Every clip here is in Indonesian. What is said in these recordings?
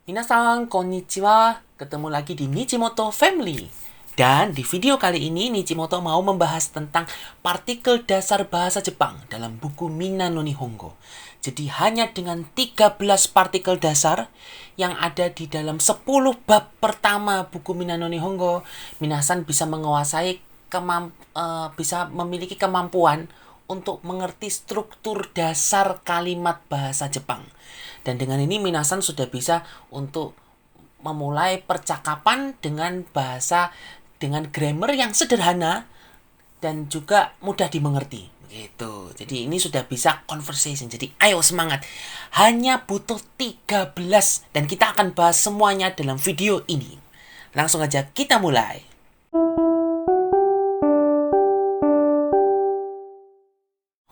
Minasan, konnichiwa. Ketemu lagi di Nichimoto Family. Dan di video kali ini, Nichimoto mau membahas tentang partikel dasar bahasa Jepang dalam buku Minna no Nihongo. Jadi hanya dengan 13 partikel dasar yang ada di dalam 10 bab pertama buku Minna no Nihongo, minasan bisa menguasai bisa memiliki kemampuan untuk mengerti struktur dasar kalimat bahasa Jepang. Dan dengan ini minasan sudah bisa untuk memulai percakapan dengan bahasa dengan grammar yang sederhana dan juga mudah dimengerti. Gitu. Jadi ini sudah bisa conversation. Jadi ayo semangat. Hanya butuh 13 dan kita akan bahas semuanya dalam video ini. Langsung aja kita mulai.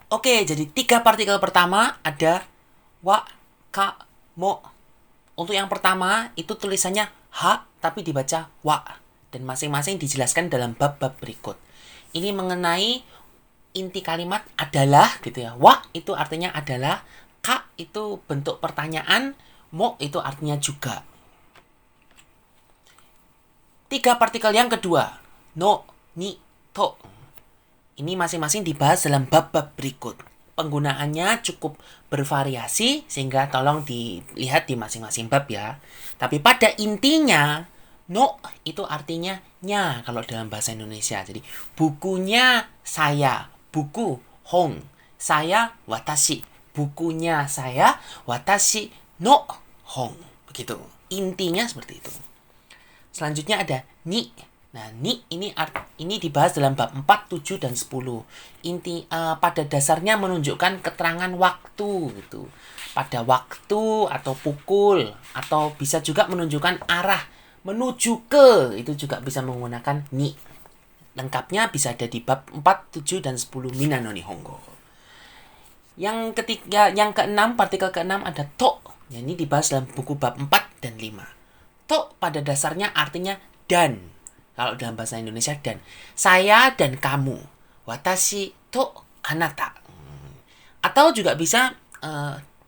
Oke, jadi 3 partikel pertama ada wa, ka, mo. Untuk yang pertama itu tulisannya ha tapi dibaca wa dan masing-masing dijelaskan dalam bab-bab berikut. Ini mengenai inti kalimat adalah gitu ya. Wa itu artinya adalah, ka itu bentuk pertanyaan, mo itu artinya juga. 3 partikel yang kedua, no, ni, to. Ini masing-masing dibahas dalam bab-bab berikut. Penggunaannya cukup bervariasi sehingga tolong dilihat di masing-masing bab ya. Tapi pada intinya no itu artinya nya kalau dalam bahasa Indonesia. Jadi bukunya saya, buku hong, saya watashi, bukunya saya watashi no hong. Begitu. Intinya seperti itu. Selanjutnya ada ni. Nah, ni ini dibahas dalam bab 4, 7 dan 10. Pada dasarnya menunjukkan keterangan waktu gitu. Pada waktu atau pukul atau bisa juga menunjukkan arah menuju ke, itu juga bisa menggunakan ni. Lengkapnya bisa ada di bab 4, 7 dan 10 Minna no Nihongo. Yang ketiga, yang keenam, partikel keenam ada to. Ini dibahas dalam buku bab 4 dan 5. To pada dasarnya artinya dan. Kalau dalam bahasa Indonesia dan. Saya dan kamu. Watashi to anata. Atau juga bisa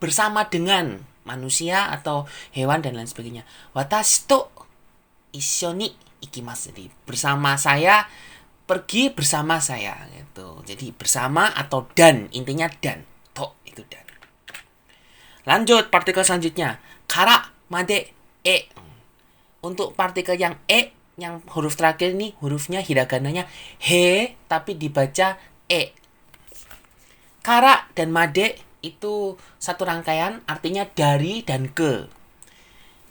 bersama dengan manusia atau hewan dan lain sebagainya. Watashi to issho ni ikimasu. Jadi bersama saya, pergi bersama saya gitu. Jadi bersama atau dan, intinya dan. To itu dan. Lanjut partikel selanjutnya. Kara made e. Untuk partikel yang e, yang huruf terakhir ini hurufnya hiragananya he tapi dibaca e. Kara dan made itu satu rangkaian artinya dari dan ke.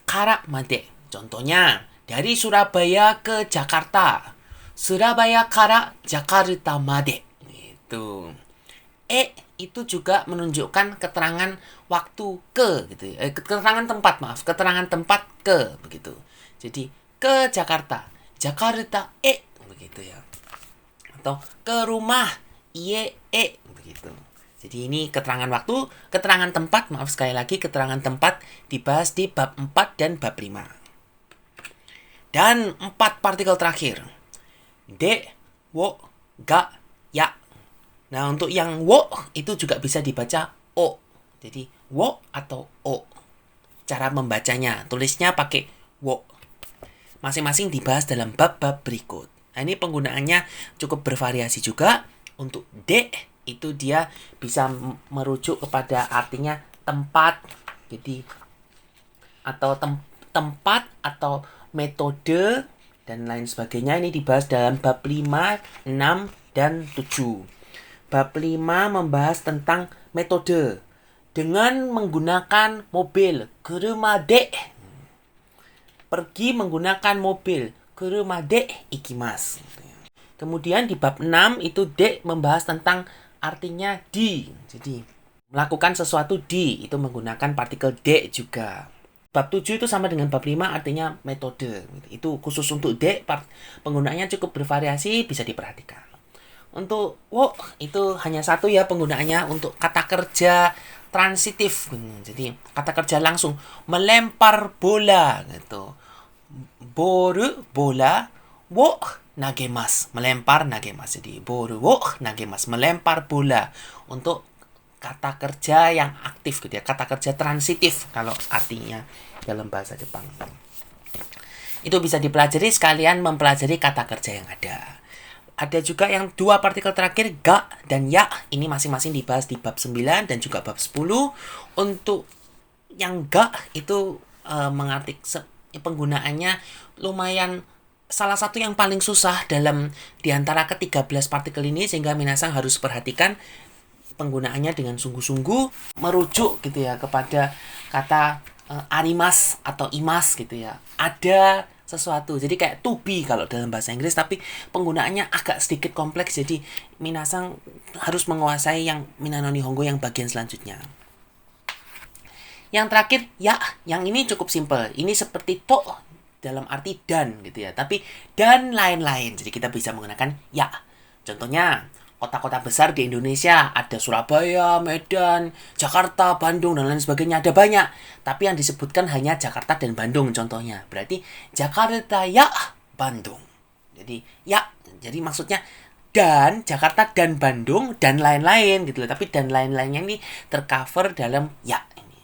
Kara made. Contohnya dari Surabaya ke Jakarta. Surabaya kara Jakarta made. Itu. E itu juga menunjukkan keterangan waktu ke gitu. Keterangan tempat ke begitu. Jadi ke Jakarta, Jakarta begitu ya. Atau ke rumah, ie begitu. Jadi ini keterangan waktu, keterangan tempat, sekali lagi keterangan tempat dibahas di bab 4 dan bab 5. Dan 4 partikel terakhir. De, wo, ga, ya. Nah, untuk yang wo itu juga bisa dibaca o. Jadi wo atau o. Cara membacanya, tulisnya pakai wo. Masing-masing dibahas dalam bab-bab berikut. Nah, ini penggunaannya cukup bervariasi juga. Untuk de itu dia bisa merujuk kepada artinya tempat. Jadi atau tempat atau metode dan lain sebagainya. Ini dibahas dalam bab 5, 6 dan 7. Bab 5 membahas tentang metode dengan menggunakan mobil, kuruma de. Pergi menggunakan mobil, kuruma de ikimasu. Kemudian di bab 6 itu de membahas tentang artinya di. Jadi melakukan sesuatu di itu menggunakan partikel de juga. Bab 7 itu sama dengan bab 5 artinya metode. Itu khusus untuk de, penggunaannya cukup bervariasi, bisa diperhatikan. Untuk wo itu hanya satu ya penggunaannya untuk kata kerja transitif. Jadi kata kerja langsung melempar bola gitu. Boru bola, wo nagemasu, melempar nagemasu. Jadi boru wo nagemasu, melempar bola. Untuk kata kerja yang aktif gitu ya, kata kerja transitif kalau artinya dalam bahasa Jepang. Itu bisa dipelajari sekalian mempelajari kata kerja yang ada. Ada juga yang dua partikel terakhir, ga dan ya. Ini masing-masing dibahas di bab 9 dan juga bab 10. Untuk yang ga itu penggunaannya lumayan salah satu yang paling susah di antara ke-13 partikel ini, sehingga minasang harus perhatikan penggunaannya dengan sungguh-sungguh, merujuk gitu ya kepada kata arimas atau imas gitu ya. Ada sesuatu. Jadi kayak to be kalau dalam bahasa Inggris, tapi penggunaannya agak sedikit kompleks. Jadi minasang harus menguasai yang Minano Nihongo yang bagian selanjutnya. Yang terakhir ya, yang ini cukup simpel. Ini seperti to dalam arti dan gitu ya, tapi dan lain-lain. Jadi kita bisa menggunakan ya. Contohnya kota-kota besar di Indonesia ada Surabaya, Medan, Jakarta, Bandung, dan lain sebagainya. Ada banyak, tapi yang disebutkan hanya Jakarta dan Bandung contohnya. Berarti Jakarta ya Bandung. Jadi ya, jadi maksudnya dan Jakarta dan Bandung dan lain-lain gitu loh. Tapi dan lain-lainnya ini tercover dalam ya ini.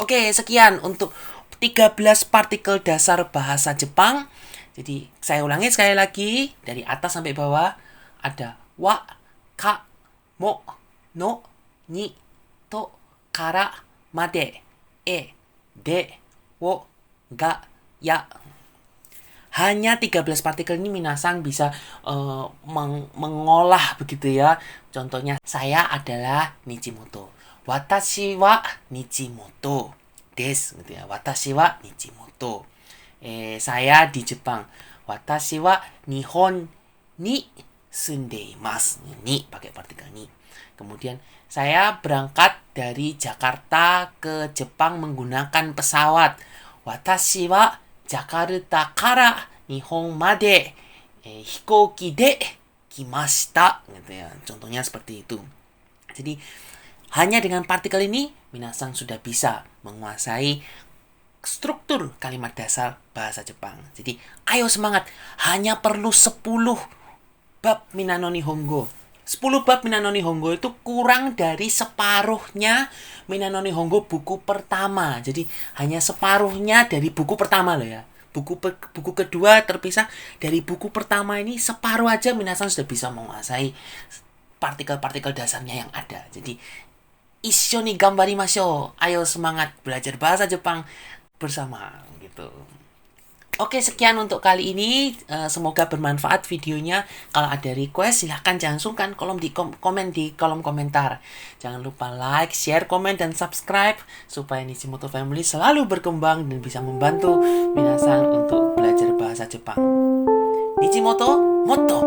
Oke, sekian untuk 13 partikel dasar bahasa Jepang. Jadi saya ulangi sekali lagi dari atas sampai bawah. Ada wa, ka, mo, no, ni, to, kara, made, e, de, wo, ga, ya. Hanya 13 partikel ini minasang bisa mengolah begitu ya. Contohnya saya adalah Nichimoto. Watashi wa Nichimoto desu gitu ya. Watashi wa Nichimoto. Saya di Jepang. Watashi wa Nihon ni sundeimasu. Ni pakai partikel ni. Kemudian saya berangkat dari Jakarta ke Jepang menggunakan pesawat. Watashi wa Jakarta kara Nihon made hikouki de kimashita gitu ya. Contohnya seperti itu. Jadi hanya dengan partikel ini minasang sudah bisa menguasai struktur kalimat dasar bahasa Jepang. Jadi ayo semangat, hanya perlu 10 bab Minano Nihongo. 10 bab Minano Nihongo itu kurang dari separuhnya Minano Nihongo buku pertama. Jadi hanya separuhnya dari buku pertama loh ya. Buku kedua terpisah dari buku pertama ini, separuh aja minasang sudah bisa menguasai partikel-partikel dasarnya yang ada. Jadi issho ni gambarimashou. Ayo semangat belajar bahasa Jepang bersama gitu. Oke, sekian untuk kali ini. Semoga bermanfaat videonya. Kalau ada request silahkan jangan sungkan komen di kolom komentar. Jangan lupa like, share, komen, dan subscribe supaya Nichimoto Family selalu berkembang dan bisa membantu minasang untuk belajar bahasa Jepang. Nichimoto Motto